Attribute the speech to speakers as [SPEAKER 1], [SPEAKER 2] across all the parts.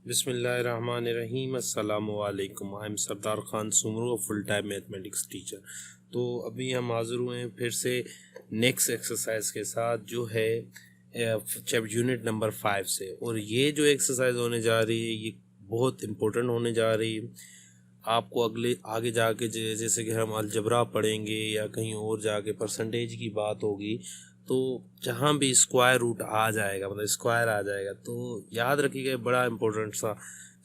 [SPEAKER 1] बिस्मिल्लाहिर्रहमानिर्रहीम अस्सलामु अलैकुम। I am Sardar Khan Soomro, full time mathematics teacher. तो अभी हम हाज़िर हुए हैं फिर से नेक्स्ट एक्सरसाइज के साथ, जो है यूनिट नंबर 5 से। और ये जो एक्सरसाइज होने जा रही है ये बहुत इम्पोर्टेंट होने जा रही है। आपको आगे जाके जैसे कि हम अलजबरा पढ़ेंगे या कहीं और जाके परसेंटेज की बात होगी, तो जहाँ भी स्क्वायर रूट आ जाएगा, मतलब स्क्वायर आ जाएगा, तो याद रखिएगा बड़ा इम्पोर्टेंट सा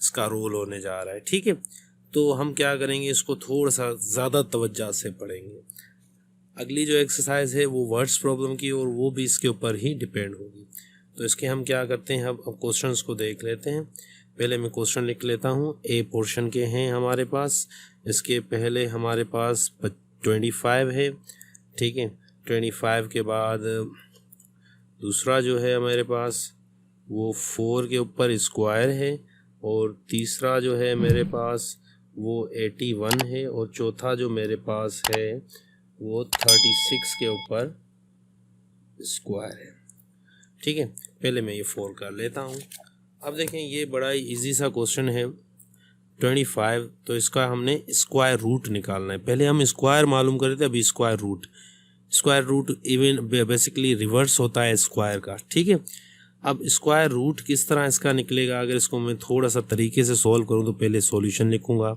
[SPEAKER 1] इसका रोल होने जा रहा है। ठीक है, तो हम क्या करेंगे, इसको थोड़ा सा ज़्यादा तवज्जो से पढ़ेंगे। अगली जो एक्सरसाइज है वो वर्ड्स प्रॉब्लम की, और वो भी इसके ऊपर ही डिपेंड होगी। तो इसके हम क्या करते हैं, अब क्वेश्चंस को देख लेते हैं। पहले मैं क्वेश्चन लिख लेता हूँ। ए पोर्शन के हैं हमारे पास। इसके पहले हमारे पास 25 है। ठीक है, 25 के बाद दूसरा जो है हमारे पास वो 4 के ऊपर स्क्वायर है, और तीसरा जो है मेरे पास वो 81 है, और चौथा जो मेरे पास है वो 36 के ऊपर स्क्वायर है। ठीक है, पहले मैं ये 4 कर लेता हूँ। अब देखें, ये बड़ा ही इजी सा क्वेश्चन है। 25, तो इसका हमने स्क्वायर रूट निकालना है। पहले हम स्क्वायर मालूम कर रहे थे, अभी square root even basically reverse होता है स्क्वायर का। ठीक है, अब स्क्वायर रूट किस तरह इसका निकलेगा, अगर इसको मैं थोड़ा सा तरीके से सॉल्व करूं तो पहले सॉल्यूशन लिखूंगा।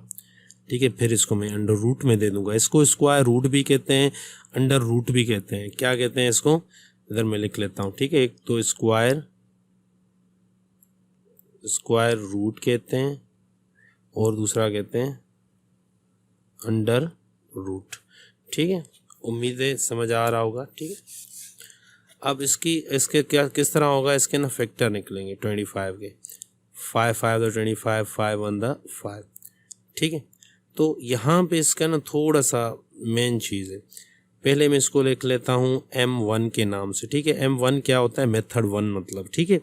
[SPEAKER 1] ठीक है, फिर इसको मैं अंडर रूट में दे दूंगा। इसको स्क्वायर रूट भी कहते हैं, अंडर रूट भी कहते हैं। क्या कहते हैं इसको, इधर मैं लिख लेता हूँ। ठीक है, एक तो स्क्वायर रूट कहते हैं, और दूसरा कहते हैं अंडर रूट। ठीक है, उम्मीद है समझ आ रहा होगा। ठीक है, अब इसके क्या किस तरह होगा, इसके ना फैक्टर निकलेंगे 25 के। 5 5 द 25, 5 1 द 5। ठीक है, तो यहाँ पे इसका ना थोड़ा सा मेन चीज़ है। पहले मैं इसको लिख लेता हूँ M1 के नाम से। ठीक है, M1 क्या होता है, मेथड 1 मतलब। ठीक है,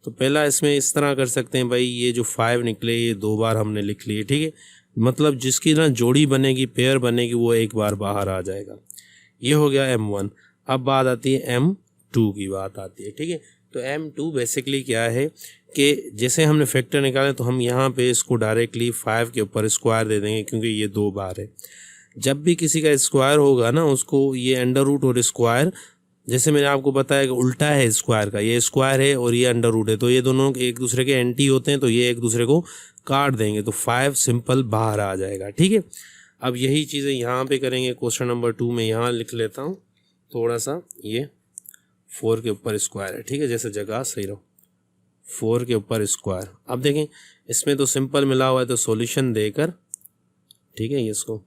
[SPEAKER 1] तो पहला इसमें इस तरह कर सकते हैं भाई, ये जो 5 निकले ये 2 बार हमने लिख लिए। ठीक है, मतलब जिसकी ना जोड़ी बनेगी, पेयर बनेगी, वो एक बार बाहर आ जाएगा। ये हो गया M1। अब बात आती है M2 की बात आती है। ठीक है, तो M2 बेसिकली क्या है कि जैसे हमने फैक्टर निकाले, तो हम यहाँ पे इसको डायरेक्टली 5 के ऊपर स्क्वायर दे देंगे, क्योंकि ये 2 बार है। जब भी किसी का स्क्वायर होगा ना, उसको ये अंडर रूट और स्क्वायर, जैसे मैंने आपको बताया कि उल्टा है स्क्वायर का, ये स्क्वायर है और ये अंडर रूट है, तो ये दोनों एक दूसरे के एंटी होते हैं, तो ये एक दूसरे को काट देंगे, तो 5 सिंपल बाहर आ जाएगा। ठीक है, अब यही चीज़ें यहाँ पे करेंगे। क्वेश्चन नंबर 2 में यहाँ लिख लेता हूँ थोड़ा सा, ये 4 के ऊपर स्क्वायर है। ठीक है, जैसे जगह सही रहो, 4 के ऊपर स्क्वायर। अब देखें, इसमें तो सिंपल मिला हुआ है, तो सॉल्यूशन देकर, ठीक है, इसको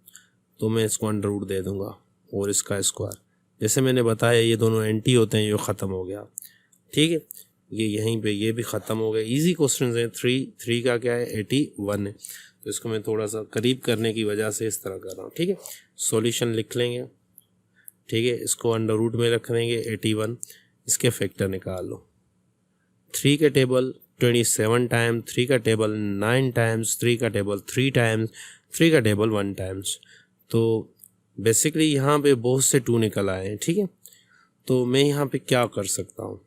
[SPEAKER 1] तो मैं इसको अंडर रूट दे दूंगा, और इसका स्क्वायर, जैसे मैंने बताया ये दोनों एंटी होते हैं, ये ख़त्म हो गया। ठीक है, ये यहीं पे ये भी ख़त्म हो गया। इजी क्वेश्चन है। 3 का क्या है, 81 है, तो इसको मैं थोड़ा सा करीब करने की वजह से इस तरह कर रहा हूँ। ठीक है, सॉल्यूशन लिख लेंगे। ठीक है, इसको अंडर रूट में रख देंगे 81, इसके फैक्टर निकाल लो। 3 का टेबल 27 टाइम्स, 3 का टेबल 9 टाइम्स, 3 का टेबल 3 टाइम्स, 3 का टेबल 1 टाइम्स। तो बेसिकली यहाँ पे बहुत से 2 निकल आए हैं। ठीक है, तो मैं यहाँ पे क्या कर सकता हूँ,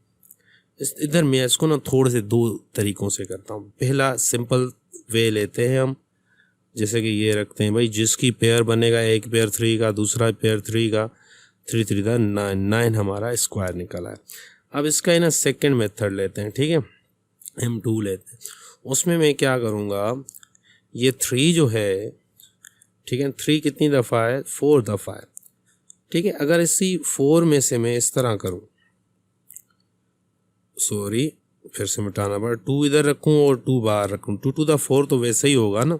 [SPEAKER 1] इधर मैं इसको ना थोड़े से 2 तरीक़ों से करता हूँ। पहला सिंपल वे लेते हैं हम, जैसे कि ये रखते हैं भाई, जिसकी पेयर बनेगा, एक पेयर 3 का, दूसरा पेयर 3 का, 3 3 का 9 हमारा स्क्वायर निकला है। अब इसका है ना सेकेंड मेथड लेते हैं। ठीक है, M2 लेते हैं। उसमें मैं क्या करूँगा, ये 3 जो है, ठीक है, 3 कितनी दफ़ा है, 4 दफ़ा है। ठीक है, अगर इसी 4 में से मैं इस तरह करूं, सॉरी फिर से मिटाना पड़ा, 2 इधर रखूं और 2 बाहर रखूं, 2 to the 4 तो वैसे ही होगा ना,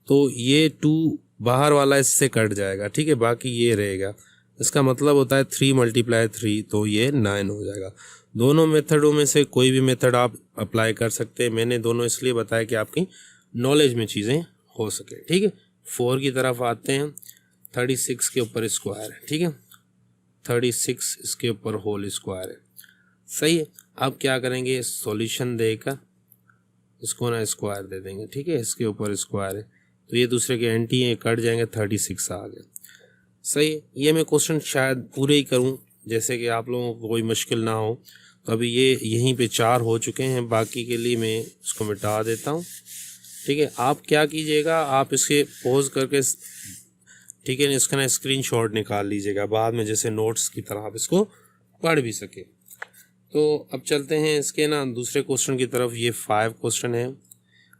[SPEAKER 1] तो ये 2 बाहर वाला इससे कट जाएगा। ठीक है, बाकी ये रहेगा। इसका मतलब होता है 3 × 3, तो ये 9 हो जाएगा। दोनों मेथडों में से कोई भी मेथड आप अप्लाई कर सकते हैं। मैंने दोनों इसलिए बताया कि आपकी नॉलेज में चीज़ें हो सके। ठीक है, 4 की तरफ आते हैं। 36 के ऊपर स्क्वायर है। ठीक है, 36 इसके ऊपर होल स्क्वायर है। सही है, अब क्या करेंगे, सॉल्यूशन देकर इसको ना स्क्वायर दे देंगे। ठीक है, इसके ऊपर स्क्वायर है, तो ये दूसरे के एंटी हैं, कट जाएंगे, 36 आ गया। सही है, ये मैं क्वेश्चन शायद पूरे ही करूं, जैसे कि आप लोगों को कोई मुश्किल ना हो। तो अभी ये यहीं पे 4 हो चुके हैं, बाकी के लिए मैं इसको मिटा देता हूँ। ठीक है, आप क्या कीजिएगा, आप इसके पॉज करके ठीक है इसका ना स्क्रीनशॉट निकाल लीजिएगा, बाद में जैसे नोट्स की तरह आप इसको पढ़ भी सके। तो अब चलते हैं इसके ना दूसरे क्वेश्चन की तरफ। ये 5 क्वेश्चन है।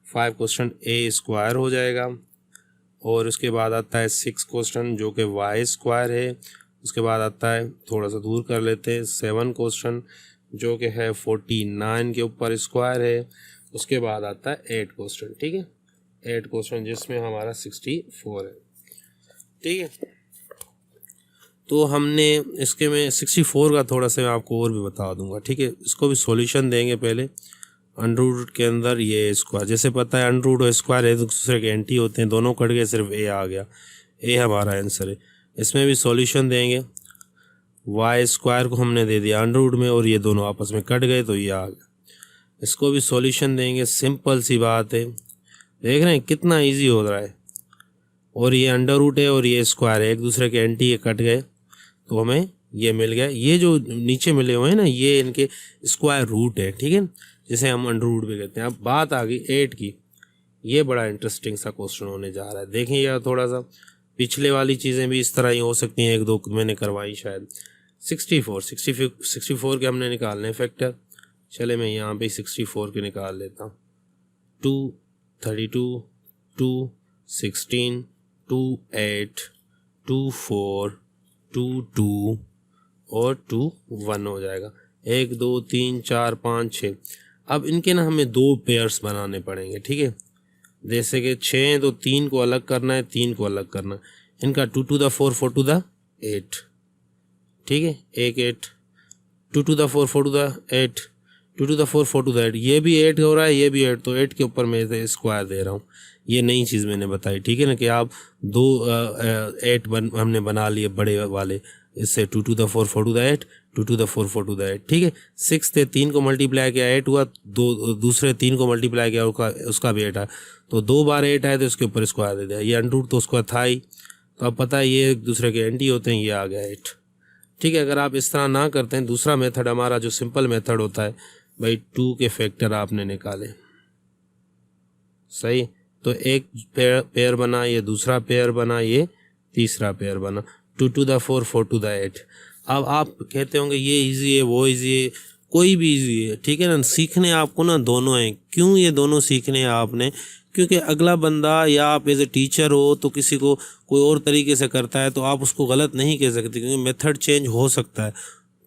[SPEAKER 1] 5 क्वेश्चन ए स्क्वायर हो जाएगा, और उसके बाद आता है 6 क्वेश्चन जो कि वाई स्क्वायर है। उसके बाद आता है, थोड़ा सा दूर कर लेते हैं, 7 क्वेश्चन जो कि है 49 के ऊपर स्क्वायर है। उसके बाद आता है 8 क्वेश्चन। ठीक है, 8 क्वेश्चन जिसमें हमारा 64 है। ठीक है, तो हमने इसके में 64 का थोड़ा सा मैं आपको और भी बता दूंगा। ठीक है, इसको भी सॉल्यूशन देंगे पहले। अंडर रूट के अंदर ये स्क्वायर, जैसे पता है अंडर रूट और स्क्वायर एक दूसरे के एंटी होते हैं, दोनों कट गए, सिर्फ ए आ गया, ए हमारा आंसर है। इसमें भी सॉल्यूशन देंगे। वाई स्क्वायर को हमने दे दिया अंडर रूट में, और ये दोनों आपस में कट गए तो ये आ गया। इसको भी सॉल्यूशन देंगे, सिंपल सी बात है, देख रहे हैं कितना ईजी हो रहा है। और ये अंडर रूट है और ये स्क्वायर है, एक दूसरे के एंटी ये कट गए तो हमें ये मिल गया। ये जो नीचे मिले हुए हैं ना, ये इनके स्क्वायर रूट है। ठीक है, जिसे हम अंडर रूट भी कहते हैं। अब बात आ गई 8 की। ये बड़ा इंटरेस्टिंग सा क्वेश्चन होने जा रहा है। देखिए यार, थोड़ा सा पिछले वाली चीज़ें भी इस तरह ही हो सकती हैं, 1-2 मैंने करवाई शायद। 64 के हमने निकालने हैं फैक्टर। चले मैं यहाँ पे 64 के निकाल लेता हूँ। 2 32 2 16 2 8 2 4 2 2 और 2 1 हो जाएगा। 1 2 3 4 5 6। अब इनके ना हमें 2 पेयर्स बनाने पड़ेंगे। ठीक है, जैसे कि 6 हैं तो 3 को अलग करना है, 3 को अलग करना है। इनका 2 to the 4 4 to the 8। ठीक है, 1 8 2 to the 4 4 to the 8 2 to the 4 4 to the 8। ये भी 8 हो रहा है, ये भी 8, तो 8 के ऊपर मैं स्क्वायर दे रहा हूँ। ये नई चीज़ मैंने बताई। ठीक है ना, कि आप 2 8 हमने बना लिए बड़े वाले, इससे 2 to the 4 4 to the 8 2 to the 4 4 to the 8। ठीक है, 6 थे, 3 को मल्टीप्लाई किया 8 हुआ, दूसरे 3 को मल्टीप्लाई किया उसका भी 8 आया, तो 2 बार 8 आए तो इसके ऊपर स्क्वायर दे दिया। ये अंडर रूट तो उसका था ही, तो अब पता है ये एक दूसरे के एंटी होते हैं, ये आ गया 8। ठीक है, अगर आप इस तरह ना करते हैं, दूसरा मेथड हमारा जो सिंपल मेथड होता है भाई, 2 के फैक्टर आपने निकाले, सही, तो एक पेयर बना, ये दूसरा पेयर बना, ये तीसरा पेयर बना। 2 to the 4 4 to the 8। अब आप कहते होंगे ये इजी है, वो इजी है, कोई भी इजी है। ठीक है ना, सीखने आपको ना दोनों हैं। क्यों ये दोनों सीखने हैं आपने? क्योंकि अगला बंदा या आप एज ए टीचर हो तो किसी को कोई और तरीके से करता है तो आप उसको गलत नहीं कह सकते, क्योंकि मेथड चेंज हो सकता है।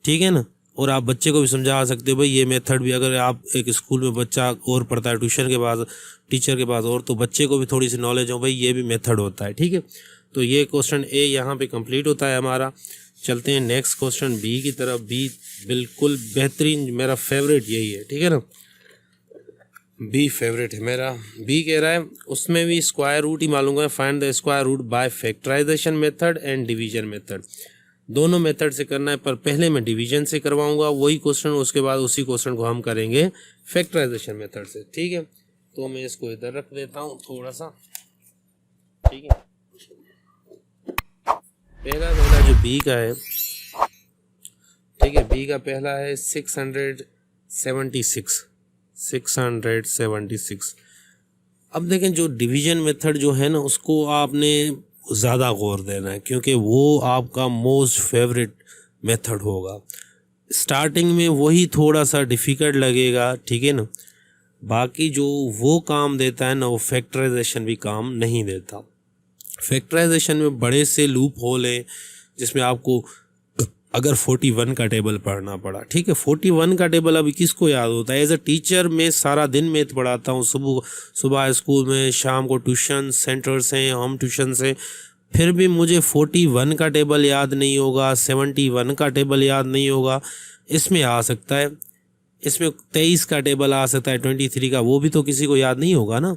[SPEAKER 1] ठीक है ना, और आप बच्चे को भी समझा सकते हो भाई ये मेथड भी, अगर आप एक स्कूल में बच्चा और पढ़ता है ट्यूशन के बाद, टीचर के पास, और तो बच्चे को भी थोड़ी सी नॉलेज हो भाई ये भी मेथड होता है। ठीक है, तो ये क्वेश्चन ए यहाँ पे कंप्लीट होता है हमारा। चलते हैं नेक्स्ट क्वेश्चन बी की तरफ। बी बिल्कुल बेहतरीन, मेरा फेवरेट यही है। ठीक है ना, बी फेवरेट है मेरा। बी कह रहा है उसमें भी स्क्वायर रूट ही मालूम है, find the square root by factorisation method and division method. दोनों मेथड से करना है, पर पहले मैं डिवीजन से करवाऊंगा वही क्वेश्चन, उसके बाद उसी क्वेश्चन को हम करेंगे फैक्टराइजेशन मेथड से। ठीक है, तो मैं इसको इधर रख देता हूँ थोड़ा सा। ठीक है, पहला जो बी का है, ठीक है, बी का पहला है 676। अब देखें, जो डिवीजन मेथड जो है ना, उसको आपने ज़्यादा गौर देना है, क्योंकि वो आपका मोस्ट फेवरेट मेथड होगा। स्टार्टिंग में वही थोड़ा सा डिफ़िकल्ट लगेगा। ठीक है ना, बाकी जो वो काम देता है ना, वो फैक्टराइजेशन भी काम नहीं देता। फैक्टराइजेशन में बड़े से लूप होल है, जिसमें आपको अगर 41 का टेबल पढ़ना पड़ा, ठीक है, 41 का टेबल अभी किसको याद होता है? एज अ टीचर मैं सारा दिन मैथ पढ़ाता हूँ, सुबह स्कूल में, शाम को ट्यूशन सेंटर्स हैं, होम ट्यूशन से, फिर भी मुझे 41 का टेबल याद नहीं होगा, 71 का टेबल याद नहीं होगा। इसमें आ सकता है, इसमें 23 का टेबल आ सकता है, 23 का, वो भी तो किसी को याद नहीं होगा ना।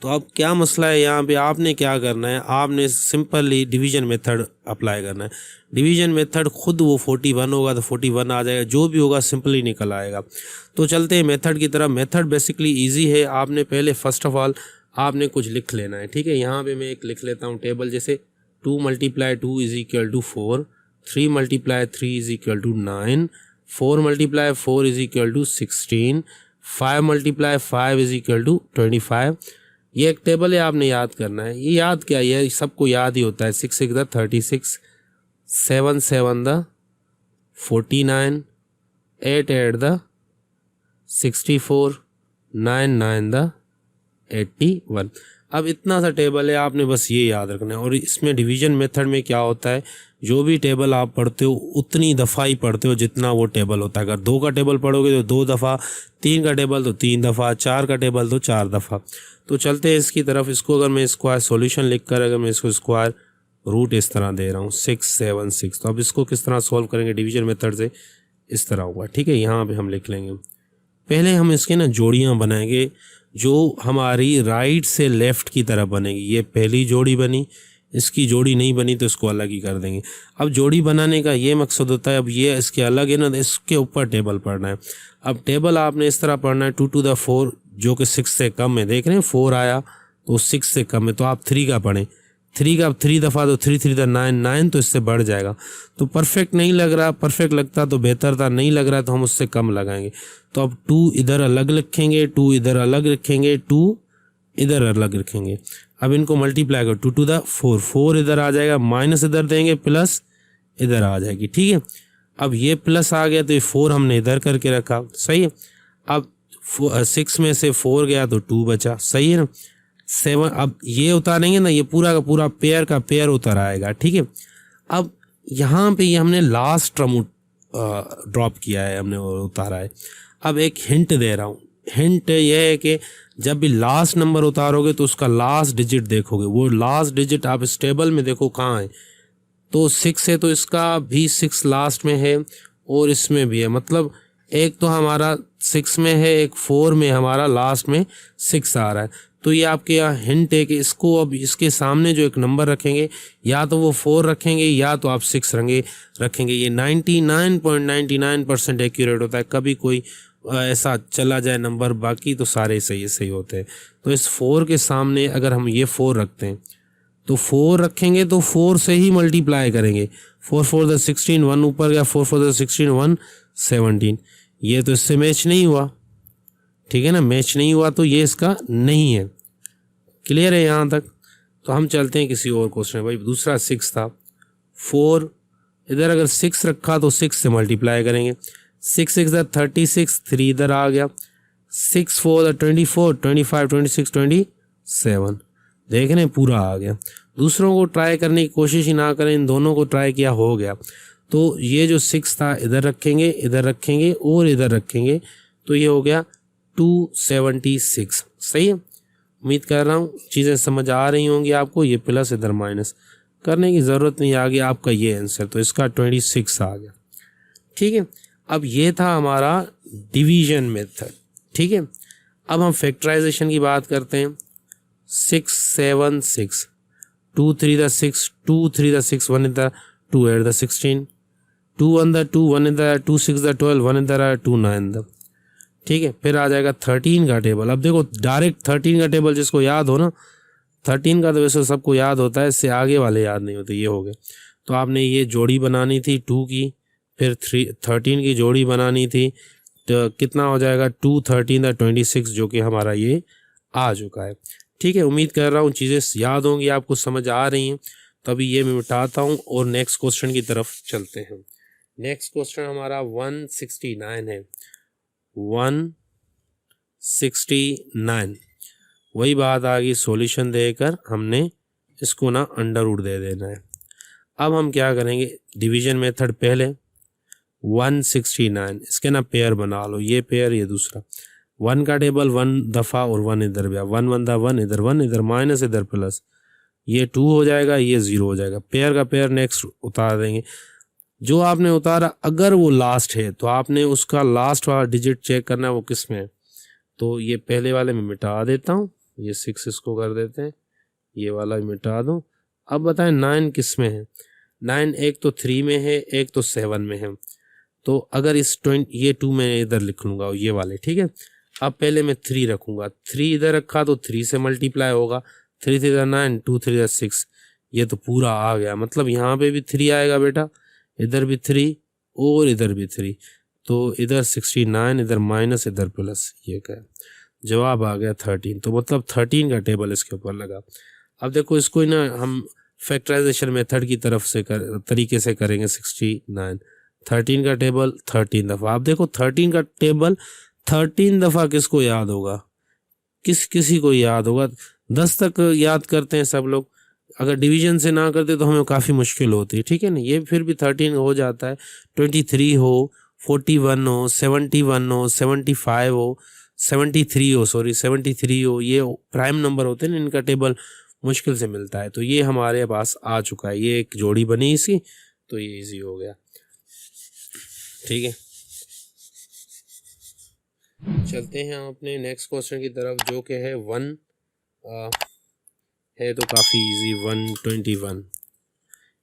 [SPEAKER 1] तो अब क्या मसला है यहाँ पे? आपने क्या करना है, आपने सिंपली डिवीजन मेथड अप्लाई करना है। डिवीजन मेथड खुद वो 41 होगा तो 41 आ जाएगा, जो भी होगा सिंपली निकल आएगा। तो चलते हैं मेथड की तरफ। मेथड बेसिकली इजी है। आपने पहले फर्स्ट ऑफ ऑल आपने कुछ लिख लेना है। ठीक है, यहाँ पे मैं एक लिख लेता हूँ टेबल, जैसे 2 × 2 = 4, 3 × 3 = 9, 4 multiply 4 is equal to 16, 5 multiply 5 is equal to 25। ये एक टेबल है, आपने याद करना है। ये याद क्या, ये सबको याद ही होता है। 6 6 द 36, 7 7 द 49, 8 8 द 64, 9 9 द 81। अब इतना सा टेबल है, आपने बस ये याद रखना है। और इसमें डिवीजन मेथड में क्या होता है, जो भी टेबल आप पढ़ते हो उतनी दफ़ा ही पढ़ते हो जितना वो टेबल होता है। अगर 2 का टेबल पढ़ोगे तो 2 दफ़ा, 3 का टेबल तो 3 दफ़ा, 4 का टेबल तो 4 दफ़ा। तो चलते हैं इसकी तरफ। इसको अगर मैं स्क्वायर सॉल्यूशन लिख कर अगर मैं इसको स्क्वायर रूट इस तरह दे रहा हूँ 6 7 6, तो अब इसको किस तरह सॉल्व करेंगे डिवीजन मेथड से, इस तरह होगा। ठीक है, यहाँ पे हम लिख लेंगे। पहले हम इसके ना जोड़ियाँ बनाएंगे जो हमारी राइट से लेफ़्ट की तरफ बनेगी। ये पहली जोड़ी बनी, इसकी जोड़ी नहीं बनी तो इसको अलग ही कर देंगे। अब जोड़ी बनाने का ये मकसद होता है, अब ये इसके अलग है ना, इसके ऊपर टेबल पढ़ना है। अब टेबल आपने इस तरह पढ़ना है 2 to the 4 जो कि 6 से कम है। देख रहे हैं 4 आया तो 6 से कम है, तो आप 3 का पढ़ें। 3 का 3 दफ़ा तो 3 3 9 9, तो इससे बढ़ जाएगा। तो परफेक्ट नहीं लग रहा, परफेक्ट लगता तो बेहतर था, नहीं लग रहा तो हम उससे कम लगाएंगे। तो अब 2 इधर अलग रखेंगे, 2 इधर अलग रखेंगे, 2 इधर अलग रखेंगे। अब इनको मल्टीप्लाई करो 2 to the 4, 4 इधर आ जाएगा, माइनस इधर देंगे, प्लस इधर आ जाएगी। ठीक है, अब ये प्लस आ गया तो ये 4 हमने इधर करके रखा, सही है। अब 6 में से 4 गया तो 2 बचा, सही है ना। 7 अब ये उतारेंगे ना, ये पूरा का पूरा पेयर का पेयर उतर आएगा। ठीक है, अब यहाँ पे ये हमने लास्ट टर्म ड्रॉप किया है, हमने उतारा है। अब एक हिंट दे रहा हूँ। हिंट ये है कि जब भी लास्ट नंबर उतारोगे तो उसका लास्ट डिजिट देखोगे। वो लास्ट डिजिट आप इस टेबल में देखो कहाँ है, तो 6 है तो इसका भी 6 लास्ट में है और इसमें भी है। मतलब एक तो हमारा 6 में है, एक 4 में, हमारा लास्ट में 6 आ रहा है। तो ये आपके यहाँ हिंट है कि इसको अब इसके सामने जो एक नंबर रखेंगे, या तो वो 4 रखेंगे या तो आप 6 रखेंगे। ये 99.99% एक्यूरेट होता है। कभी कोई ऐसा चला जाए नंबर, बाकी तो सारे सही होते हैं। तो इस 4 के सामने अगर हम ये 4 रखते हैं तो 4 रखेंगे तो 4 से ही मल्टीप्लाई करेंगे। 4 4 द 16, 1 ऊपर गया, 4 4 द 16, 1 17। ये तो इससे मैच नहीं हुआ, ठीक है ना, मैच नहीं हुआ तो ये इसका नहीं है। क्लियर है यहाँ तक। तो हम चलते हैं किसी और क्वेश्चन। भाई दूसरा 6 था, 4 इधर अगर 6 रखा तो 6 से मल्टीप्लाई करेंगे। 6 6 द 36, 3 इधर आ गया, 6 4 द 24, 25 26 27। देख रहे हैं पूरा आ गया। दूसरों को ट्राई करने की कोशिश ही ना करें, इन दोनों को ट्राई किया हो गया। तो ये जो 6 था इधर रखेंगे, इधर रखेंगे और इधर रखेंगे, तो ये हो गया 276। सही है, उम्मीद कर रहा हूँ चीज़ें समझ आ रही होंगी आपको। ये प्लस इधर माइनस करने की ज़रूरत नहीं, आ गया आपका ये आंसर, तो इसका 26 आ गया। ठीक है, अब ये था हमारा डिवीजन मेथड। ठीक है, अब हम फैक्टराइजेशन की बात करते हैं। 6 7 6, 2 3 द 6, 2 3 द 6, 1 इधर, 2 8 द 16, 2 1 द 2, 1 इधर, 2 6 द 12, 1 इधर, 2 9 द। ठीक है, फिर आ जाएगा 13 का टेबल। अब देखो डायरेक्ट 13 का टेबल जिसको याद हो ना, 13 का तो वैसे सबको याद होता है, इससे आगे वाले याद नहीं होते। ये हो गए, तो आपने ये जोड़ी बनानी थी 2 की, फिर 13 की जोड़ी बनानी थी, तो कितना हो जाएगा 2 13 द 26, जो कि हमारा ये आ चुका है। ठीक है, उम्मीद कर रहा हूँ चीज़ें याद होंगी, आपको समझ आ रही हैं। तो अभी ये मैं मिटाता हूँ और नेक्स्ट क्वेश्चन की तरफ चलते हैं। नेक्स्ट क्वेश्चन हमारा 169 है। 169 वही बात आ गई, सॉल्यूशन देकर हमने इसको ना अंडर रूट दे देना है। अब हम क्या करेंगे, डिवीजन मेथड पहले 169 इसके ना पेयर बना लो, ये पेयर ये दूसरा। 1 का टेबल 1 दफ़ा और 1 इधर गया, 1 1 दा 1 इधर, 1 इधर माइनस इधर प्लस, ये 2 हो जाएगा, ये 0 हो जाएगा। पेयर का पेयर नेक्स्ट उतार देंगे। जो आपने उतारा अगर वो लास्ट है तो आपने उसका लास्ट वाला डिजिट चेक करना है वो किस में है। तो ये पहले वाले में मिटा देता हूँ, ये 6 इसको कर देते हैं, ये वाला मिटा दूँ। अब बताएं 9 किस में है। 9 एक तो 3 में है, एक तो 7 में है। तो अगर इस 20 ये 2 में इधर लिख लूँगा ये वाले, ठीक है। अब पहले मैं 3 रखूँगा, 3 इधर रखा तो 3 से मल्टीप्लाई होगा, 3 3 9, 2 3 6, ये तो पूरा आ गया। मतलब यहाँ पे भी 3 आएगा बेटा, इधर भी 3 और इधर भी 3, तो इधर 69, इधर माइनस, इधर प्लस, ये क्या है? जवाब आ गया 13। तो मतलब 13 का टेबल इसके ऊपर लगा। अब देखो इसको ना हम फैक्टराइजेशन मेथड की तरफ से तरीके से करेंगे। 69 13 का टेबल 13 दफ़ा। आप देखो 13 का टेबल 13 दफ़ा किसको याद होगा? किसी को याद होगा? 10 तक याद करते हैं सब लोग। अगर डिवीजन से ना करते तो हमें काफ़ी मुश्किल होती है, ठीक है ना। ये फिर भी 13 हो जाता है। 23 हो, 41 हो, 71 हो, 75 हो, 73 हो, सॉरी 73 हो, ये प्राइम नंबर होते हैं ना, इनका टेबल मुश्किल से मिलता है। तो ये हमारे पास आ चुका है, ये एक जोड़ी बनी इसकी, तो ये इजी हो गया, ठीक है। चलते हैं अपने नेक्स्ट क्वेश्चन की तरफ, जो कि है 1 है तो काफ़ी इजी। 121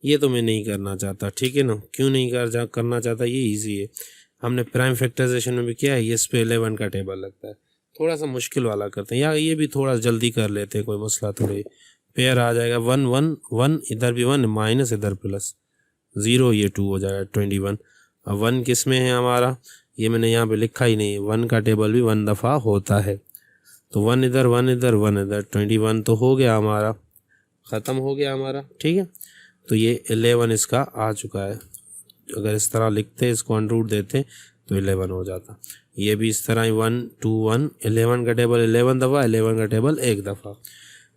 [SPEAKER 1] ये तो मैं नहीं करना चाहता, ठीक है ना। क्यों नहीं करना चाहता? ये इजी है, हमने प्राइम फैक्टराइजेशन में भी किया है। ये इस पे 11 का टेबल लगता है। थोड़ा सा मुश्किल वाला करते हैं, या ये भी थोड़ा जल्दी कर लेते हैं, कोई मसला थोड़ी। पेयर आ जाएगा 1 1 1, इधर भी 1 माइनस, इधर प्लस 0, ये 2 हो जाएगा 21। अब 1 किस में है हमारा? ये मैंने यहाँ पे लिखा ही नहीं है। 1 का टेबल भी 1 दफ़ा होता है। तो 1 इधर 1 इधर 1 इधर, 21 तो हो गया हमारा, ख़त्म हो गया हमारा, ठीक है। तो ये 11 इसका आ चुका है। अगर इस तरह लिखते, इसको अंडरूट देते तो 11 हो जाता। ये भी इस तरह 1 2 1, 11 का टेबल 11 दफ़ा, 11 का टेबल 1 दफ़ा।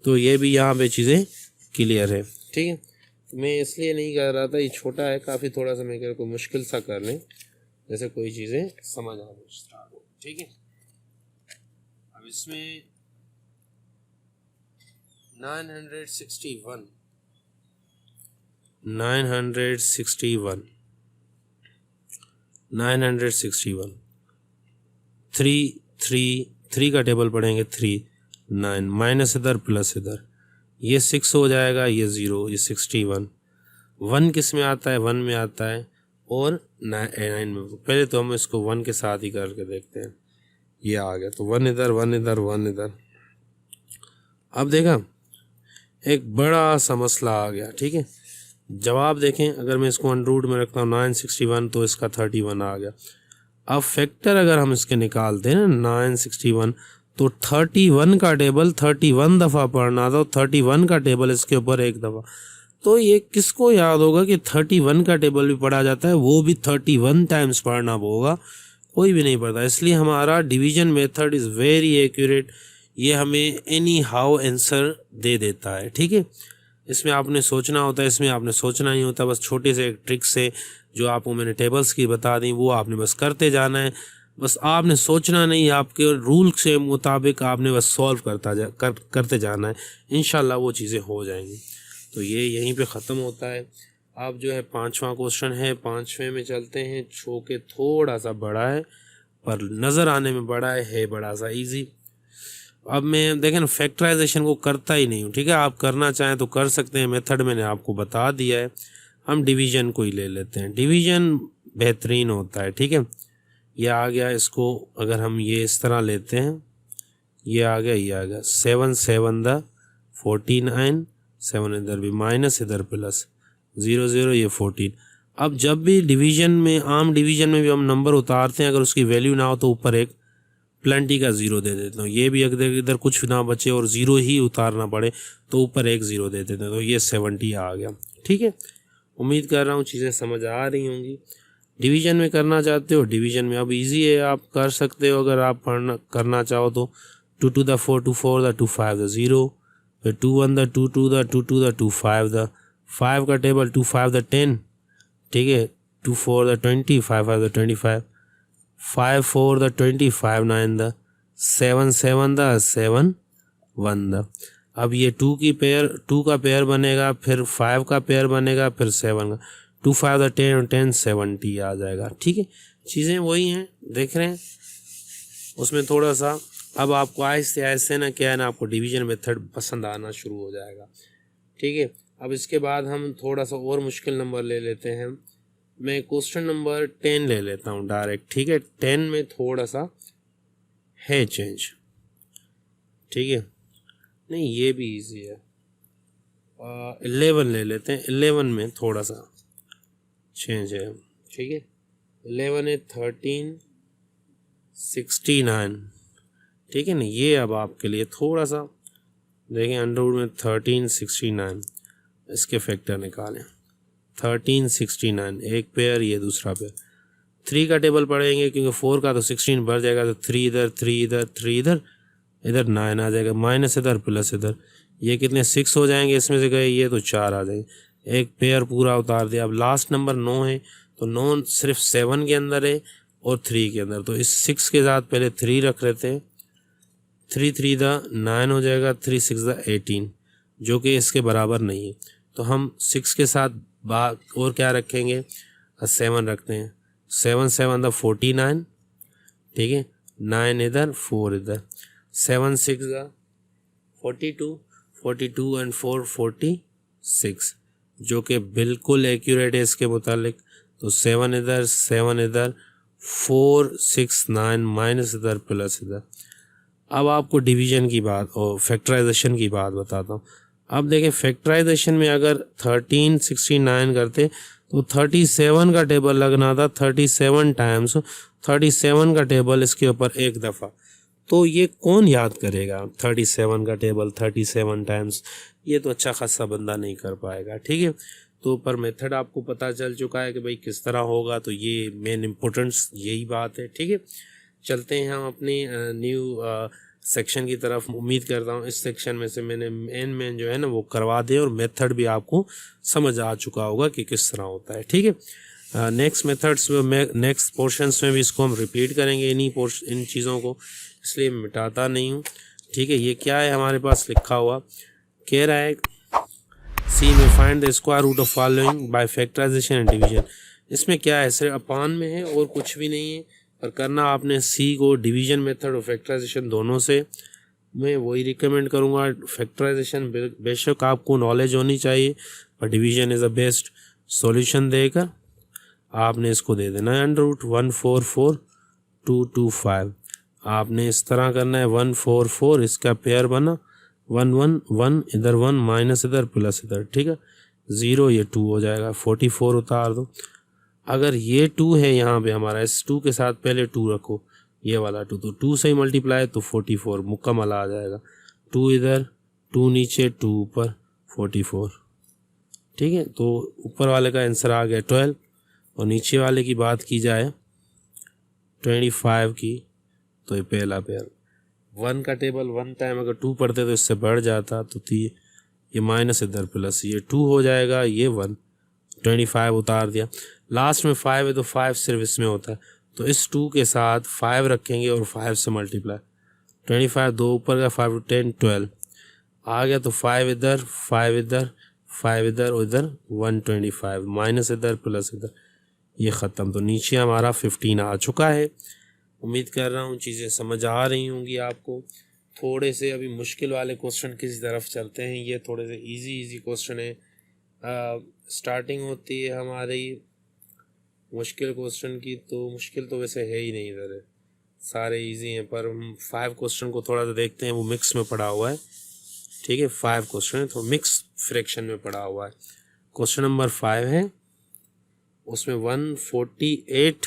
[SPEAKER 1] तो ये भी यहाँ पे चीज़ें क्लियर है, ठीक है। मैं इसलिए नहीं कर रहा था, ये छोटा है काफ़ी, थोड़ा सा मैं कोई मुश्किल सा कर लें, जैसे कोई चीज़ें समझ आ स्टार्ट हो, ठीक है। अब इसमें 961 3 का टेबल पढ़ेंगे 3 9 माइनस इधर प्लस इधर, ये 6 हो जाएगा, ये 0, ये 61। 1 किस में आता है? 1 में आता है, और 9 में। पहले तो हम इसको 1 के साथ ही करके देखते हैं। ये आ गया, तो 1 इधर 1 इधर 1 इधर। अब देखा, एक बड़ा सा मसला आ गया, ठीक है। जवाब देखें, अगर मैं इसको अंडरूट में रखता हूँ 961, तो इसका 31 आ गया। अब फैक्टर अगर हम इसके निकालते हैं ना 961, तो 31 का टेबल 31 दफ़ा पढ़ना था, 31 का टेबल इसके ऊपर 1 दफ़ा। तो ये किसको याद होगा कि 31 का टेबल भी पढ़ा जाता है, वो भी 31 टाइम्स पढ़ना होगा? कोई भी नहीं पढ़ता। इसलिए हमारा division method is very accurate. ये हमें एनी हाउ आंसर दे देता है, ठीक है। इसमें आपने सोचना होता है, इसमें आपने सोचना नहीं होता। बस छोटे से एक ट्रिक से, जो आपको मैंने टेबल्स की बता दी, वो आपने बस करते जाना है। बस आपने सोचना नहीं, आपके रूल के मुताबिक आपने बस सॉल्व करते जाना है। इंशाल्लाह वो चीज़ें हो जाएंगी। तो ये यहीं पे ख़त्म होता है। अब जो है 5वां क्वेश्चन है, 5वें में चलते हैं। छो के थोड़ा सा बड़ा है, पर नज़र आने में बड़ा है बड़ा सा इजी। अब मैं देखें फैक्टराइजेशन को करता ही नहीं हूँ, ठीक है। आप करना चाहें तो कर सकते हैं, मेथड मैंने आपको बता दिया है। हम डिवीज़न को ही ले लेते हैं, डिवीज़न बेहतरीन होता है, ठीक है। ये आ गया, इसको अगर हम ये इस तरह लेते हैं, ये आ गया, ये आ गया 7 7 द 49, 7 इधर भी माइनस इधर प्लस 0 0, ये 14। अब जब भी डिवीज़न में, आम डिवीज़न में भी हम नंबर उतारते हैं, अगर उसकी वैल्यू ना हो तो ऊपर एक प्लेंटी का 0 दे देता हूँ। ये भी अगर इधर कुछ ना बचे और 0 ही उतारना पड़े तो ऊपर एक 0 दे देते हैं। तो ये 70 आ गया, ठीक है। उम्मीद कर रहा हूँ चीज़ें समझ आ रही होंगी। डिवीज़न में करना चाहते हो, डिवीज़न में अब इजी है, आप कर सकते हो। अगर आप करना चाहो तो 2 to the 4 2 4 the 2 5 the 0, फिर 2 1 the 2 2 the 2 2 the 2 5 the 5 का टेबल 2 5 the 10, ठीक है। 2 4 the 20, 5 5 the 25, 5 4 the 20, 5 9 the 7 7 the 7 1 the। अब ये 2 का पेयर बनेगा, फिर 5 का पेयर बनेगा, फिर 7 का 2 5 the 10 10 70 आ जाएगा, ठीक है। चीज़ें वही हैं, देख रहे हैं। उसमें थोड़ा सा अब आपको आहिस्ते आहिस्ते ना क्या है ना, आपको डिवीज़न मेथड पसंद आना शुरू हो जाएगा, ठीक है। अब इसके बाद हम थोड़ा सा और मुश्किल नंबर ले लेते हैं। मैं क्वेश्चन नंबर 10 ले लेता हूँ डायरेक्ट, ठीक है। 10 में थोड़ा सा है चेंज, ठीक है। नहीं, ये भी इजी है। 11 ले लेते हैं। 11 में थोड़ा सा चेंज है, ठीक है। 11 है 1369, ठीक है ना। ये अब आपके लिए थोड़ा सा देखें, अंडर रूट में 1369, इसके फैक्टर निकालें। 1369 एक पेयर, ये दूसरा पेयर। 3 का टेबल पढ़ेंगे क्योंकि 4 का तो 16 बढ़ जाएगा, तो 3 इधर, 3 इधर, 3 इधर, इधर 9 आ जाएगा, माइनस इधर प्लस इधर, ये कितने 6 हो जाएंगे, इसमें से गए ये तो 4 आ जाएंगे। एक पेयर पूरा उतार दिया। अब लास्ट नंबर 9 है, तो 9 सिर्फ 7 के अंदर है और 3 के अंदर, तो इस 6 के साथ पहले 3 रख लेते हैं। 3 3 9 हो जाएगा, 3 6 18, जो कि इसके बराबर नहीं है। तो हम 6 के साथ और क्या रखेंगे, 7 रखते हैं। 7 7 49, ठीक है, 9 इधर, 4 इधर, 7 6 42, 42 एंड 4 46, जो कि बिल्कुल एक्यूरेट है इसके मुतालिक। तो 7 इधर, 7 इधर, 4 6 9 माइनस इधर प्लस इधर। अब आपको डिवीजन की बात और फैक्टराइजेशन की बात बताता हूँ। अब देखें, फैक्टराइजेशन में अगर 1369 करते तो 37 का टेबल लगना था, 37 टाइम्स 37 का टेबल इसके ऊपर एक दफ़ा। तो ये कौन याद करेगा 37 का टेबल 37 टाइम्स, ये तो अच्छा खासा बंदा नहीं कर पाएगा, ठीक है। तो पर मेथड आपको पता चल चुका है कि भाई किस तरह होगा, तो ये मेन इम्पोर्टेंस यही बात है, ठीक है। चलते हैं हम अपनी न्यू सेक्शन की तरफ। उम्मीद करता हूँ इस सेक्शन में से मैंने मेन जो है ना वो करवा दें और मेथड भी आपको समझ आ चुका होगा कि किस तरह होता है, ठीक है। नेक्स्ट मेथड्स में, नेक्स्ट पोर्शंस में भी इसको हम रिपीट करेंगे इन चीज़ों को, इसलिए मिटाता नहीं हूँ, ठीक है। ये क्या है हमारे पास लिखा हुआ, कह रहा है सी में find the square root of following by factorisation and division. इसमें क्या है, सिर्फ अपान में है और कुछ भी नहीं है, और करना आपने सी को डिवीजन मेथड और फैक्टराइजेशन दोनों से। मैं वही रिकमेंड करूँगा, फैक्टराइजेशन बेशक आपको नॉलेज होनी चाहिए, पर division is the best solution देकर आपने इसको दे देना है अंडर रूट 144,225। आपने इस तरह करना है 144, इसका पेयर बना 1 1 1 इधर 1 माइनस इधर प्लस इधर, ठीक है, 0 ये 2 हो जाएगा, 44 उतार दो। अगर ये 2 है यहाँ पे हमारा, इस 2 के साथ पहले 2 रखो, ये वाला 2, तो 2 से ही मल्टीप्लाई तो 44 मुकम्मल आ जाएगा। 2 इधर, 2 नीचे, 2 ऊपर, 44, ठीक है। तो ऊपर वाले का आंसर आ गया 12, और नीचे वाले की बात की जाए 25 की, तो ये पहला पेयर 1 का टेबल 1 टाइम अगर 2 पढ़ते तो इससे बढ़ जाता, तो ये माइनस इधर प्लस, ये 2 हो जाएगा, ये 1, 25 उतार दिया। लास्ट में 5 है तो 5 सिर्फ इसमें होता है, तो इस 2 के साथ 5 रखेंगे और 5 से मल्टीप्लाई, 25 2 ऊपर का 5 10 12 आ गया, तो 5 इधर, 5 इधर, 5 इधर और इधर 125 माइनस इधर प्लस इधर, ये ख़त्म। तो नीचे हमारा 15 आ चुका है। उम्मीद कर रहा हूँ चीज़ें समझ आ रही होंगी आपको। थोड़े से अभी मुश्किल वाले क्वेश्चन किसी तरफ चलते हैं, ये थोड़े से इजी क्वेश्चन है। स्टार्टिंग होती है हमारी मुश्किल क्वेश्चन की, तो मुश्किल तो वैसे है ही नहीं, इधर सारे इजी हैं, पर हम 5 क्वेश्चन को थोड़ा सा देखते हैं, वो मिक्स में पड़ा हुआ है, ठीक है। 5 क्वेश्चन है तो मिक्स फ्रैक्शन में पड़ा हुआ है। क्वेश्चन नंबर 5 है, उसमें 148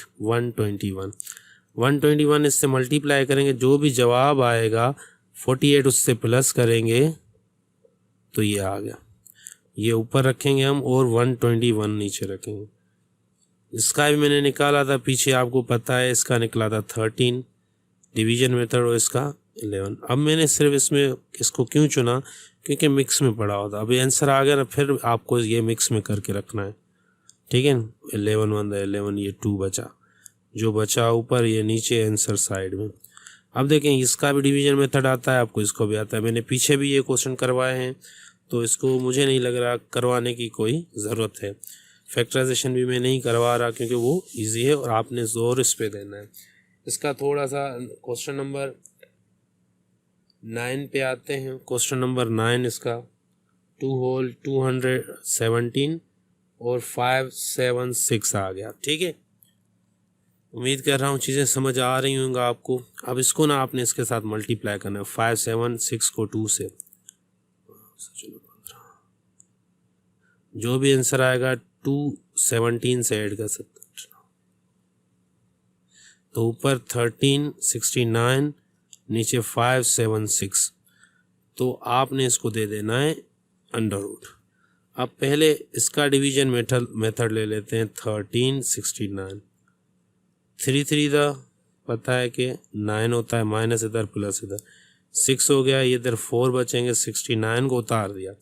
[SPEAKER 1] 121 इससे मल्टीप्लाई करेंगे, जो भी जवाब आएगा 48 उससे प्लस करेंगे तो ये आ गया, ये ऊपर रखेंगे हम और 121 नीचे रखेंगे। इसका भी मैंने निकाला था पीछे, आपको पता है, इसका निकला था 13 डिवीजन मेथड और इसका 11। अब मैंने सिर्फ इसमें इसको क्यों चुना, क्योंकि मिक्स में पड़ा होता। अभी आंसर आ गया ना, फिर आपको ये मिक्स में करके रखना है, ठीक है। 11 1 11, ये 2 बचा, जो बचा ऊपर, ये नीचे आंसर साइड में। अब देखें, इसका भी डिवीजन मेथड आता है, आपको इसको भी आता है। मैंने पीछे भी ये क्वेश्चन करवाए हैं, तो इसको मुझे नहीं लग रहा करवाने की कोई ज़रूरत है। फैक्टराइजेशन भी मैं नहीं करवा रहा क्योंकि वो इजी है और आपने ज़ोर इस पे देना है। इसका थोड़ा सा क्वेश्चन नंबर 9 पे आते हैं। क्वेश्चन नंबर 9 इसका 2 होल 217 और 576 आ गया, ठीक है। उम्मीद कर रहा हूँ चीज़ें समझ आ रही होंगी आपको। अब इसको ना आपने इसके साथ मल्टीप्लाई करना है, 576 को 2 से, जो भी आंसर आएगा 217 से ऐड कर सकते हैं। तो ऊपर 1369, नीचे 576, तो आपने इसको दे देना है अंडर रूट। अब पहले इसका डिवीजन मेथड ले लेते हैं। 1369, 3 3 दा पता है कि 9 होता है, माइनस इधर प्लस इधर 6 हो गया, ये इधर 4 बचेंगे, 69 को उतार दिया।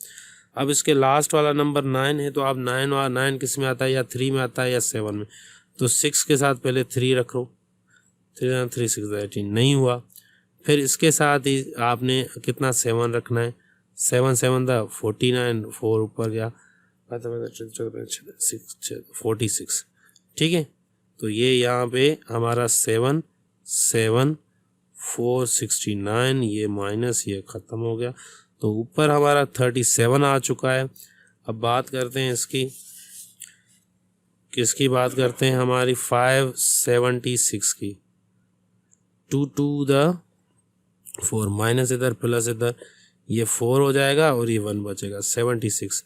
[SPEAKER 1] अब इसके लास्ट वाला नंबर 9 है, तो आप 9 किस में आता है, या 3 में आता है या 7 में, तो 6 के साथ पहले 3 रखो, 3 3 6 18, नहीं हुआ। फिर इसके साथ ही आपने कितना 7 रखना है, 7 7 दा 49, 4 ऊपर गया 46, ठीक है। तो ये यहाँ पे हमारा 7 7 4 69, ये माइनस, ये ख़त्म हो गया। तो ऊपर हमारा 37 आ चुका है। अब बात करते हैं इसकी, किसकी बात करते हैं, हमारी 576 की। 2 2 द 4, माइनस इधर प्लस इधर, ये 4 हो जाएगा और ये 1 बचेगा, 76।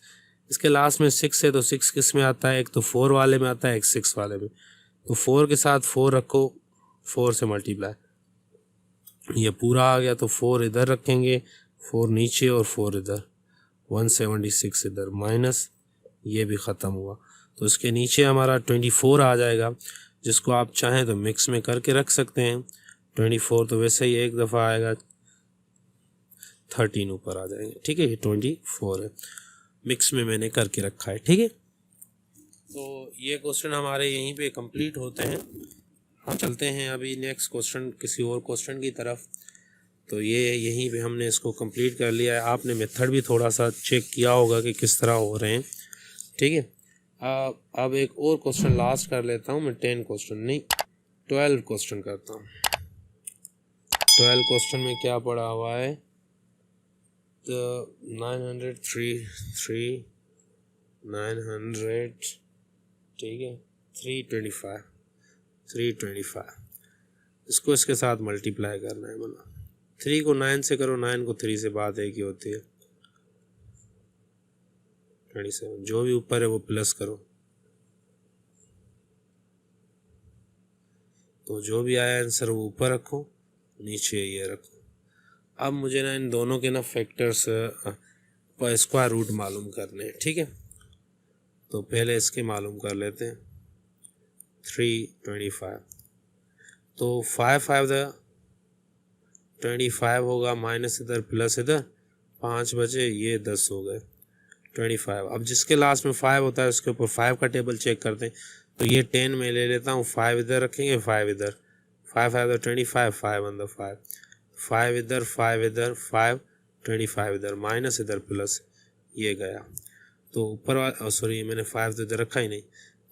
[SPEAKER 1] इसके लास्ट में 6 है, तो 6 किस में आता है, एक तो 4 वाले में आता है, एक 6 वाले में। तो 4 के साथ 4 रखो, 4 से मल्टीप्लाई, ये पूरा आ गया। तो 4 इधर रखेंगे, 4 नीचे और 4 इधर, 176 इधर माइनस, ये भी ख़त्म हुआ। तो इसके नीचे हमारा 24 आ जाएगा, जिसको आप चाहें तो मिक्स में करके रख सकते हैं। 24 तो वैसे ही एक दफ़ा आएगा, 13 ऊपर आ जाएंगे, ठीक है। ये 24 है, मिक्स में मैंने करके रखा है, ठीक है। तो ये क्वेश्चन हमारे यहीं पे कंप्लीट होते हैं। हम चलते हैं अभी नेक्स्ट क्वेश्चन, किसी और क्वेश्चन की तरफ। तो ये यहीं पे हमने इसको कंप्लीट कर लिया है। आपने मेथड भी थोड़ा सा चेक किया होगा कि किस तरह हो रहे हैं, ठीक है। अब एक और क्वेश्चन लास्ट कर लेता हूँ मैं, 10 क्वेश्चन नहीं 12 क्वेश्चन करता हूँ। 12 क्वेश्चन में क्या पड़ा हुआ है, तो 903 900, ठीक है, 325, इसको इसके साथ मल्टीप्लाई करना है। मतलब 3 को 9 से करो, 9 को 3 से, बात एक ही होती है। 27, जो भी ऊपर है वो प्लस करो, तो जो भी आया आंसर वो ऊपर रखो, नीचे ये रखो। अब मुझे ना इन दोनों के ना फैक्टर्स स्क्वायर रूट मालूम करने हैं, ठीक है। तो पहले इसके मालूम कर लेते हैं। 325, तो 5 5 25 होगा, माइनस इधर प्लस इधर, 5 बचे, ये 10 हो गए, 25। अब जिसके लास्ट में 5 होता है उसके ऊपर 5 का टेबल चेक करते हैं। तो ये 10 में ले लेता हूँ, 5 इधर रखेंगे, 5 इधर, 5 5 25, 5 अंदर 5, 5 इधर, 5 इधर, 5 25 इधर, माइनस इधर प्लस, ये गया। तो ऊपर वाला, सॉरी मैंने 5 तो इधर रखा ही नहीं,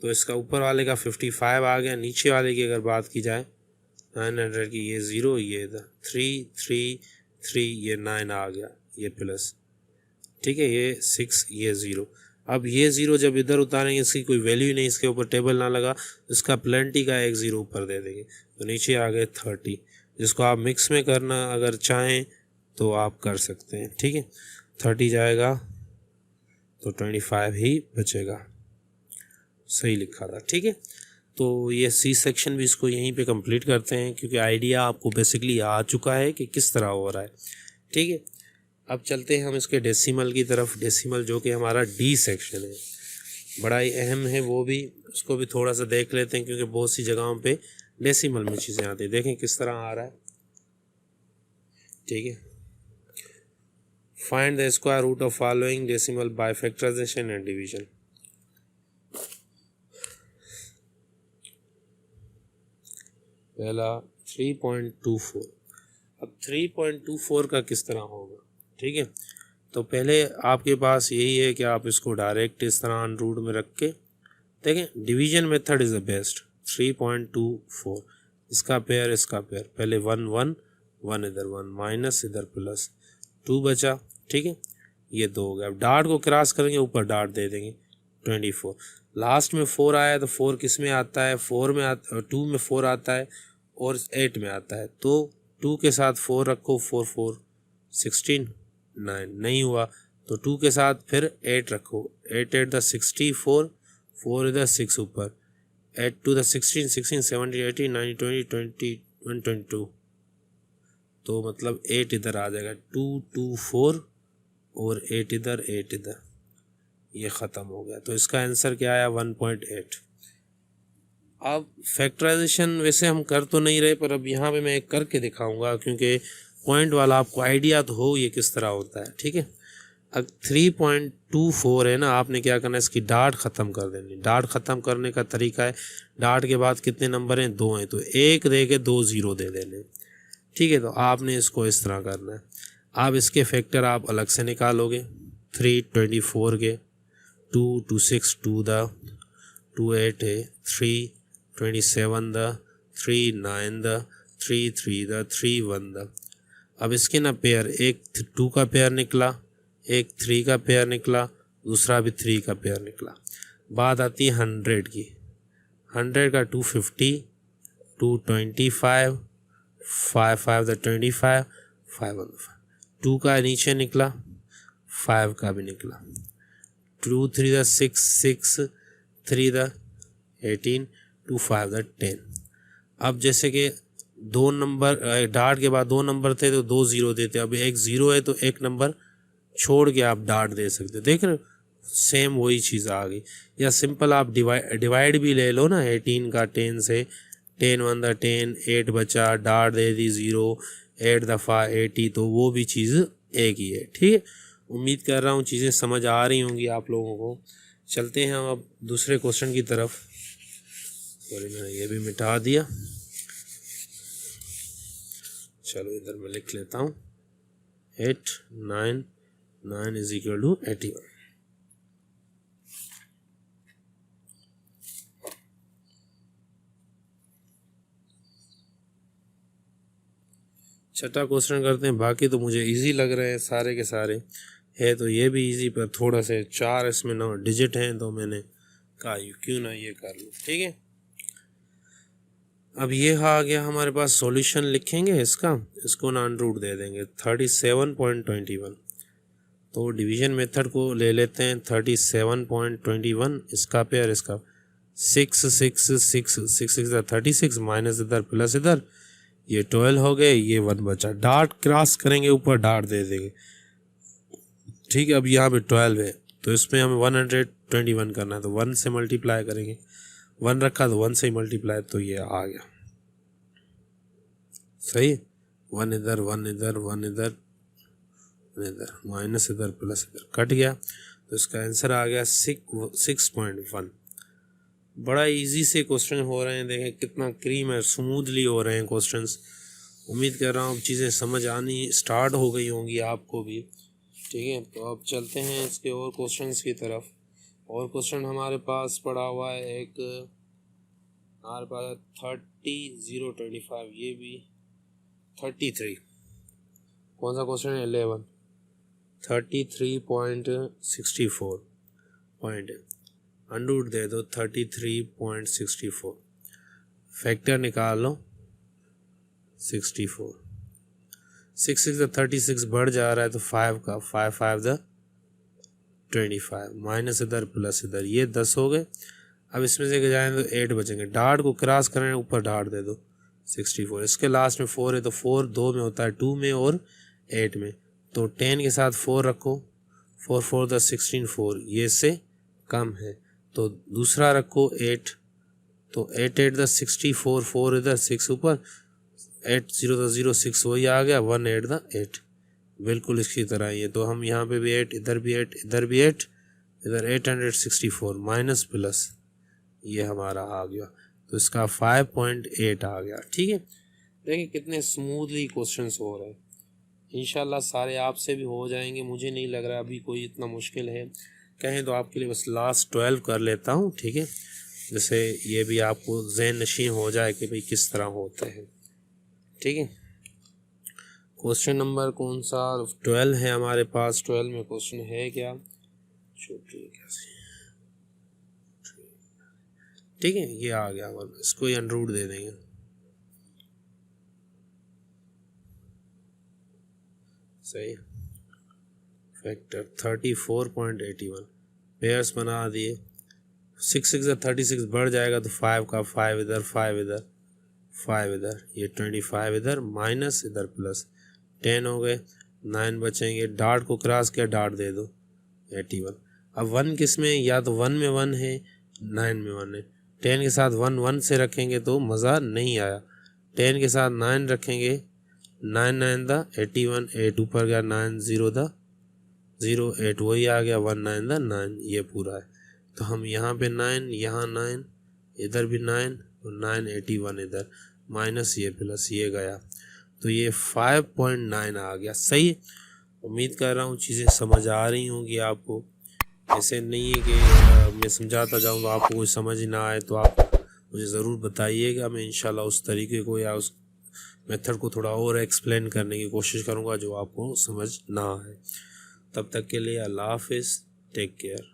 [SPEAKER 1] तो इसका ऊपर वाले का 55 आ गया। नीचे वाले की अगर बात की जाए 900 की, ये 0, ये इधर 3 3 3, ये 9 आ गया, ये प्लस, ठीक है, ये 6, ये 0। अब ये 0 जब इधर उतारेंगे, इसकी कोई वैल्यू ही नहीं, इसके ऊपर टेबल ना लगा, इसका प्लेंटी का एक 0 ऊपर दे देंगे, तो नीचे आ गए 30, जिसको आप मिक्स में करना अगर चाहें तो आप कर सकते हैं, ठीक है। 30 जाएगा तो 25 ही बचेगा, सही लिखा था, ठीक है। तो ये सी सेक्शन भी इसको यहीं पे कंप्लीट करते हैं, क्योंकि आइडिया आपको बेसिकली आ चुका है कि किस तरह हो रहा है, ठीक है। अब चलते हैं हम इसके डेसिमल की तरफ। डेसिमल जो कि हमारा डी सेक्शन है, बड़ा ही अहम है, वो भी उसको भी थोड़ा सा देख लेते हैं, क्योंकि बहुत सी जगहों पे डेसिमल में चीज़ें आती हैं। देखें किस तरह आ रहा है, ठीक है। Find the square root of following decimal by factorisation and division. पहला 3.24। अब 3.24 का किस तरह होगा, ठीक है। तो पहले आपके पास यही है कि आप इसको डायरेक्ट इस तरह अन रूट में रख के देखें। Division method is the best. 3.24, इसका पेयर इसका पेयर, पहले 1 1 1 इधर 1, माइनस इधर प्लस, 2 बचा, ठीक है, ये 2 हो गया। अब डार्ट को क्रॉस करेंगे, ऊपर डार्ट दे देंगे, 24। लास्ट में 4 आया, तो 4 किस में आता है, 4 में आता, 2 में 4 आता है और 8 में आता है, तो 2 के साथ 4 रखो, 4 4 16 9, नहीं हुआ तो 2 के साथ फिर 8 रखो, 8 8 द 64, 4 इधर 6 ऊपर, 8 to the 16, 16, 17, 18, 19, 20, 21, 22, तो मतलब 8 इधर आ जाएगा, 2, 2, 4 और 8 इधर, 8 इधर, ये ख़त्म हो गया। तो इसका आंसर क्या आया? 1.8। अब फैक्टराइजेशन वैसे हम कर तो नहीं रहे, पर अब यहाँ पे मैं एक करके दिखाऊंगा, क्योंकि पॉइंट वाला आपको आइडिया तो हो ये किस तरह होता है, ठीक है। अब 3.24 है ना, आपने क्या करना है, इसकी डाट ख़त्म कर देनी। डाट ख़त्म करने का तरीका है, डाट के बाद कितने नंबर हैं? 2 हैं, तो 1 दे के 2 0 दे देने, ठीक है। तो आपने इसको इस तरह करना है। आप इसके फैक्टर आप अलग से निकालोगे, 3 24 के, 2 2 6 2 द, 2 8 है, 3 27 द, 3 9 द, 3 3 द, 3 1 द। अब इसके ना पेयर, एक 2 का पेयर निकला, एक 3 का पेयर निकला, दूसरा भी 3 का पेयर निकला। बात आती है 100 की। 100 का 250, 225, 5 5 द 25, 5 1 5। 2 का नीचे निकला, 5 का भी निकला, 2 3 द 6 6, 3 द 18, 2 5 द 10। अब जैसे कि 2 नंबर डाट के बाद 2 नंबर थे तो 2 0 देते, अब एक 0 है तो एक नंबर छोड़ के आप डाट दे सकते, देख रहे हो, सेम वही चीज़ आ गई। या सिंपल आप डिवाइड भी ले लो ना, 18 का 10 से, 10 1 द 10, 8 बचा, डाट दे दी 0, 8 दफ़ा 80, तो वो भी चीज़ एक ही है, ठीक है। उम्मीद कर रहा हूँ चीज़ें समझ आ रही होंगी आप लोगों को। चलते हैं हम अब दूसरे क्वेश्चन की तरफ। सॉरी, मैंने ये भी मिटा दिया, चलो इधर मैं लिख लेता हूँ, 8 9 9 इज इक्वल टू 81। छठा क्वेश्चन करते हैं। बाकी तो मुझे इजी लग रहे हैं सारे के सारे, है तो ये भी इजी, पर थोड़ा से 4 इसमें 9 डिजिट हैं, तो मैंने कहा क्यों ना ये कर लूँ, ठीक है। अब ये आ गया हमारे पास, सॉल्यूशन लिखेंगे इसका, इसको ना अनरूट दे देंगे, 37.21। तो डिवीजन मेथड को ले लेते हैं, 37.21, इसका पेयर, इसका 6 6 6 6 6 36, माइनस इधर प्लस इधर, ये 12 हो गए, ये 1 बचा। डार्ट क्रॉस करेंगे, ऊपर डार्ट दे देंगे, ठीक है। अब यहाँ पे 12 है, तो इसमें हमें 121 करना है, तो 1 से मल्टीप्लाई करेंगे, 1 रखा तो 1 से ही मल्टीप्लाई, तो ये आ गया सही। 1 इधर, 1 इधर, 1 इधर, इधर, माइनस इधर प्लस इधर, कट गया, तो इसका आंसर आ गया 6.1। बड़ा इजी से क्वेश्चन हो रहे हैं, देखें कितना क्रीम है, स्मूथली हो रहे हैं क्वेश्चंस। उम्मीद कर रहा हूँ अब चीज़ें समझ आनी स्टार्ट हो गई होंगी आपको भी, ठीक है। तो अब चलते हैं इसके और क्वेश्चंस की तरफ। और क्वेश्चन हमारे पास पड़ा हुआ है एक, हमारे पास 30.025, ये भी 33, कौन सा क्वेश्चन है? 11, 33.64 पॉइंट है, अंडरूट दे दो 33.64, फैक्टर निकाल लो 64, 6 6 36 बढ़ जा रहा है, तो 5 का 5 5 द 25, माइनस इधर प्लस इधर, ये 10 हो गए। अब इसमें से जाएँ तो 8 बचेंगे, डार्ट को क्रॉस करें, ऊपर डार्ट दे दो 64, इसके लास्ट में 4 है, तो 4 2 में होता है, 2 में और 8 में, तो 10 के साथ 4 रखो, 4 4 द 16, 4 ये से कम है, तो दूसरा रखो 8, तो 8 8 द 64, 4 इधर 6 ऊपर, 8 0 द 0 6 वही आ गया, 1 8 द 8, बिल्कुल इसकी तरह ही है। तो हम यहाँ पे भी 8, इधर भी 8, इधर भी 8, इधर 864 माइनस प्लस, ये हमारा आ गया, तो इसका 5.8 आ गया, ठीक है। देखिए कितने स्मूथली क्वेश्चंस हो रहे हैं, इंशाल्लाह सारे आपसे भी हो जाएंगे। मुझे नहीं लग रहा अभी कोई इतना मुश्किल है, कहें तो आपके लिए बस लास्ट 12 कर लेता हूँ, ठीक है, जैसे ये भी आपको ज़हन नशीन हो जाए कि भाई किस तरह होते हैं, ठीक है। क्वेश्चन नंबर कौन सा? 12 है हमारे पास। 12 में क्वेश्चन है क्या, ठीक है, ये आ गया हमारे, इसको ही अनरूट दे देंगे, सही। फैक्टर 34.81, पेयर्स बना दिए, 6 6 36 बढ़ जाएगा तो 5 का 5 इधर 5 इधर 5 इधर, ये 25 इधर माइनस इधर प्लस 10 हो गए, 9 बचेंगे, डार्ट को क्रॉस किया डार्ट दे दो 81। अब 1 किस में, या तो 1 में 1 है 9 में 1 है, 10 के साथ 1 1 से रखेंगे तो मज़ा नहीं आया, 10 के साथ 9 रखेंगे, 9 9 दा 81, 8 ऊपर गया 9 0 दा 0 8 वही आ गया, 1 9 दा 9, ये पूरा है। तो हम यहाँ पे 9, यहाँ 9, इधर भी 9 और 9 81 इधर माइनस ये प्लस ये गया, तो ये 5.9 आ गया। सही, उम्मीद कर रहा हूँ चीज़ें समझ आ रही होंगी आपको। ऐसे नहीं है कि मैं समझाता जाऊँगा आपको कोई समझ ना आए तो आप मुझे ज़रूर बताइएगा, मैं इंशाल्लाह उस तरीके को या उस मेथड को थोड़ा और एक्सप्लेन करने की कोशिश करूँगा जो आपको समझ ना आए। तब तक के लिए अल्लाह हाफिज़, टेक केयर।